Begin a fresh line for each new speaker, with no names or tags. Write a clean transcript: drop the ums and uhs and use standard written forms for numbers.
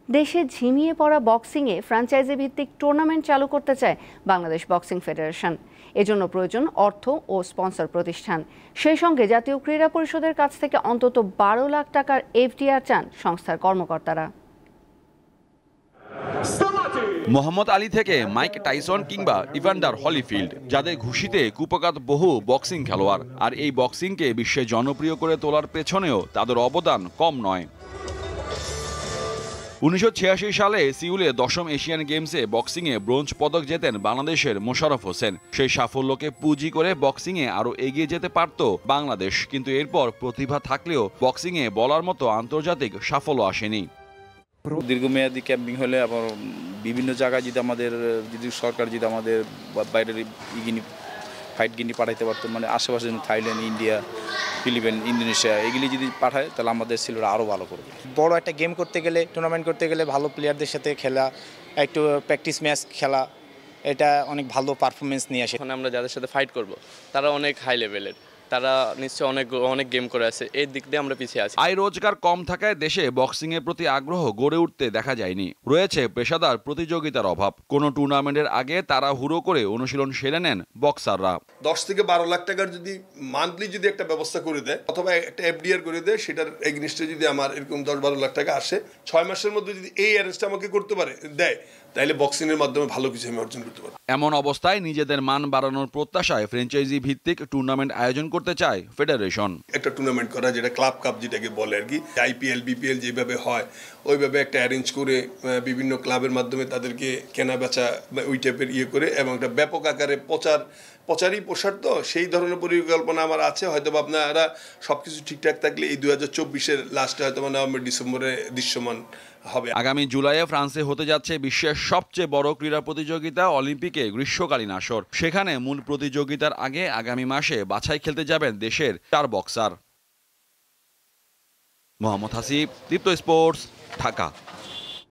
দেশে ঝিমিয়ে পড়া বক্সিংয়ে ফ্র্যাঞ্চাইজি ভিত্তিক টুর্নামেন্ট চালু করতে চায় বাংলাদেশ বক্সিং ফেডারেশন। এজন্য প্রয়োজন অর্থ ও স্পন্সর প্রতিষ্ঠান। সেই সঙ্গে জাতীয় ক্রীড়া পরিষদের কাছ থেকে অন্তত 12 লাখ টাকার এফডিআর চান সংস্থার কর্মকর্তারা।
মোহাম্মদ আলী থেকে মাইক টাইসন কিংবা ইভান্ডার হলিফিল্ড, যাদের ঘুষিতে কুপকাত বহু বক্সিং খেলোয়াড়। আর এই বক্সিংকে বিশ্বে জনপ্রিয় করে তোলার পেছনেও তাদের অবদান কম নয়। 1986 সালে সিউলে 10ম এশিয়ান গেমসে বক্সিংয়ে ব্রোঞ্জ পদক জেতেন বাংলাদেশের মোশাররফ হোসেন। সেই সাফল্যকে পুঁজি করে বক্সিংয়ে আরও এগিয়ে যেতে পারত বাংলাদেশ, কিন্তু এরপর প্রতিভা থাকলেও বক্সিংয়ে বলার মতো আন্তর্জাতিক সাফল্য আসেনি।
দীর্ঘমেয়াদী ক্যাম্পিং হলে আবার বিভিন্ন জায়গায় যদি সরকার আমাদের বাইরের ফাইট গিনি পাঠাইতে পারতো, মানে আশেপাশে থাইল্যান্ড, ইন্ডিয়া, ফিলিপাইন, ইন্দোনেশিয়া এগুলি যদি পাঠায় তাহলে আমাদের ছেলেরা আরও ভালো করবে।
বড় একটা গেম করতে গেলে, টুর্নামেন্ট করতে গেলে ভালো প্লেয়ারদের সাথে খেলা, একটু প্র্যাকটিস ম্যাচ খেলা, এটা অনেক ভালো পারফরমেন্স নিয়ে আসে।
এখন আমরা যাদের সাথে ফাইট করব তারা অনেক হাই লেভেলের, তারা নিশ্চয়ই অনেক গেম করে আছে, এই দিক দিয়ে আমরা পিছিয়ে আছি।
আয় রোজগার কম থাকায় দেশে বক্সিংয়ের প্রতি আগ্রহ গড়ে উঠতে দেখা যায়নি। রয়েছে পেশাদার প্রতিযোগিতার অভাব। কোনো টুর্নামেন্টের আগে তারা হুড়ো করে অনুশীলন সেরে নেন বক্সাররা।
10 থেকে 12 লাখ টাকার যদি মান্থলি যদি একটা ব্যবস্থা করে দেয় অথবা একটা এফডিআর করে দেয়, সেটার এগেইনস্টে যদি আমার এরকম 10-12 লাখ টাকা আসে, 6 মাসের মধ্যে যদি এই অ্যারেঞ্জটা আমাকে করতে পারে দেয়, তাহলে বক্সিং এর মাধ্যমে ভালো কিছু আমি অর্জন করতে পারবো।
এমন অবস্থায় নিজেদের মান বাড়ানোর প্রত্যাশায় ফ্র্যাঞ্চাইজি ভিত্তিক টুর্নামেন্ট আয়োজন করতে চায় ফেডারেশন।
একটা টুর্নামেন্ট করা, যেটা ক্লাব কাপ যেটাকে বলে আর কি, আইপিএল, বিপিএল যেভাবে হয় ওইভাবে একটা অ্যারেঞ্জ করে বিভিন্ন ক্লাবের মাধ্যমে তাদেরকে কেনা বেচা ওই টাইপের করে এবং একটা ব্যাপক আকারে প্রচারই প্রসার, তো সেই ধরনের পরিকল্পনা আমার আছে। হয়তো আপনারা সবকিছু ঠিকঠাক থাকলে এই 2024-এর লাস্টে হয়তো নভেম্বর ডিসেম্বরে দৃশ্যমান হবে।
আগামী জুলাইয়ে ফ্রান্সে হতে যাচ্ছে বিশ্বের সবচেয়ে বড় ক্রীড়া প্রতিযোগিতা অলিম্পিকে গ্রীষ্মকালীন আসর। সেখানে মূল প্রতিযোগিতার আগে আগামী মাসে বাছাই খেলতে যাবেন দেশের 4 বক্সার। মোহাম্মদ হাসিব, দীপ্ত স্পোর্টস, ঢাকা।